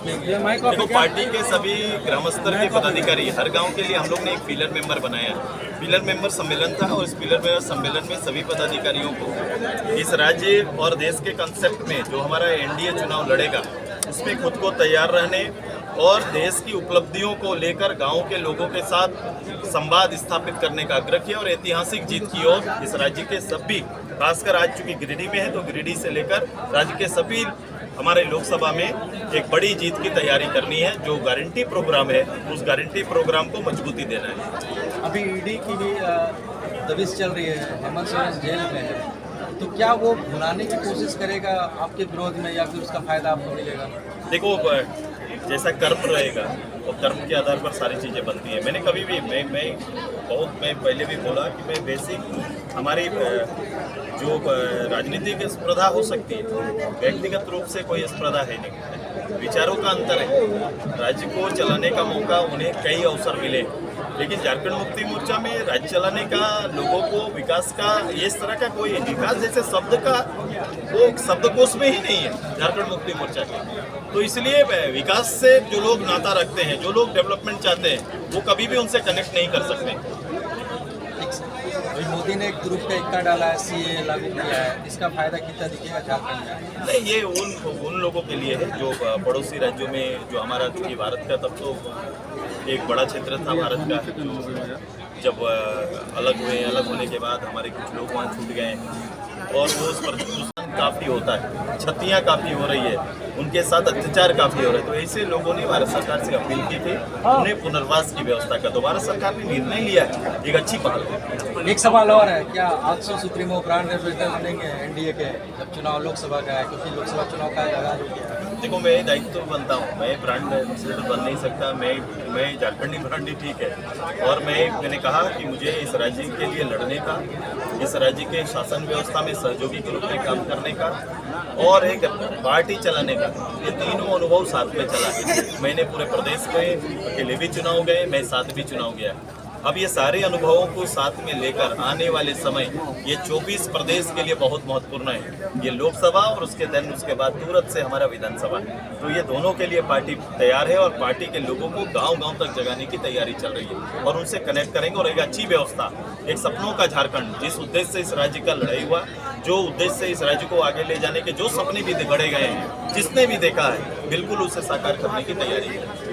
देखो, पार्टी के सभी ग्राम स्तर के पदाधिकारी हर गांव के लिए हम लोग ने एक पिलर मेंबर बनाया है। पिलर मेंबर सम्मेलन था और इस पिलर मेंबर सम्मेलन में सभी पदाधिकारियों को इस राज्य और देश के कंसेप्ट में जो हमारा एनडीए चुनाव लड़ेगा उसमें खुद को तैयार रहने और देश की उपलब्धियों को लेकर गांव के लोगों के साथ संवाद स्थापित करने का आग्रह किया और ऐतिहासिक जीत की ओर इस राज्य के सभी, खासकर आज चूंकि गिरिडीह में है तो गिरिडीह से लेकर राज्य के सभी हमारे लोकसभा में एक बड़ी जीत की तैयारी करनी है। जो गारंटी प्रोग्राम है उस गारंटी प्रोग्राम को मजबूती देना है। अभी ईडी की भी दबिश चल रही है, हेमंत सोरेन जेल में है, तो क्या वो भुलाने की कोशिश करेगा आपके विरोध में या फिर उसका फायदा आपको मिलेगा? देखो, जैसा कर्म रहेगा और कर्म के आधार पर सारी चीज़ें बनती हैं। मैंने कभी भी मैं पहले भी बोला कि मैं बेसिक हमारी जो राजनीतिक स्पर्धा हो सकती है, व्यक्तिगत रूप से कोई स्पर्धा है नहीं, विचारों का अंतर है। राज्य को चलाने का मौका उन्हें कई अवसर मिले, लेकिन झारखंड मुक्ति मोर्चा में राज्य चलाने का, लोगों को विकास का, इस तरह का कोई विकास जैसे शब्द का वो शब्दकोश में ही नहीं है झारखंड मुक्ति मोर्चा के। तो इसलिए विकास से जो लोग नाता रखते हैं, जो लोग डेवलपमेंट चाहते हैं, वो कभी भी उनसे कनेक्ट नहीं कर सकते। मोदी ने एक ग्रुप का इक्का डाला है, सीए लागू किया है, इसका फायदा कितना दिखेगा झारखंड में? नहीं, ये उन लोगों के लिए है जो पड़ोसी राज्यों में, जो हमारा चूंकि भारत का तब तो एक बड़ा क्षेत्र था भारत का, जब अलग होने के बाद हमारे कुछ लोग वहाँ छूट गए और वो उस पर प्रदूषण काफ़ी होता है, क्षतियाँ काफ़ी हो रही है, उनके साथ अत्याचार काफ़ी हो रहे हैं। तो ऐसे लोगों ने भारत सरकार से अपील की थी उन्हें पुनर्वास की व्यवस्था का। तो भारत सरकार ने निर्णय लिया है, एक अच्छी पहल है। एक सवाल और है, क्या 800 सुप्रीमो ब्रांड एम्बेसडर बनेंगे एनडीए के जब चुनाव लोकसभा का है, क्योंकि लोकसभा चुनाव का आगाज हो गया है? देखो, मैं दायित्व बनता हूँ, मैं ब्रांड एम्बेसडर बन नहीं सकता, मैं झारखंडी ब्रांड ही ठीक है। और मैंने कहा कि मुझे इस राज्य के लिए लड़ने का, इस राज्य के शासन व्यवस्था में सहयोगी के रूप में काम करने का और एक पार्टी चलाने का, ये तीनों अनुभव साथ में चला है। मैंने पूरे प्रदेश में अकेले भी चुनाव गए, मैं साथ भी चुनाव गया। अब ये सारे अनुभवों को साथ में लेकर आने वाले समय ये 24 प्रदेश के लिए बहुत महत्वपूर्ण है। ये लोकसभा और उसके बाद तुरंत से हमारा विधानसभा। तो ये दोनों के लिए पार्टी तैयार है और पार्टी के लोगों को गांव-गांव तक जगाने की तैयारी चल रही है और उनसे कनेक्ट करेंगे और एक अच्छी व्यवस्था, एक सपनों का झारखंड, जिस उद्देश्य से इस राज्य का लड़ाई हुआ, जो उद्देश्य से इस राज्य को आगे ले जाने के जो सपने भी गढ़े गए हैं, जिसने भी देखा है, बिल्कुल उसे साकार करने की तैयारी है।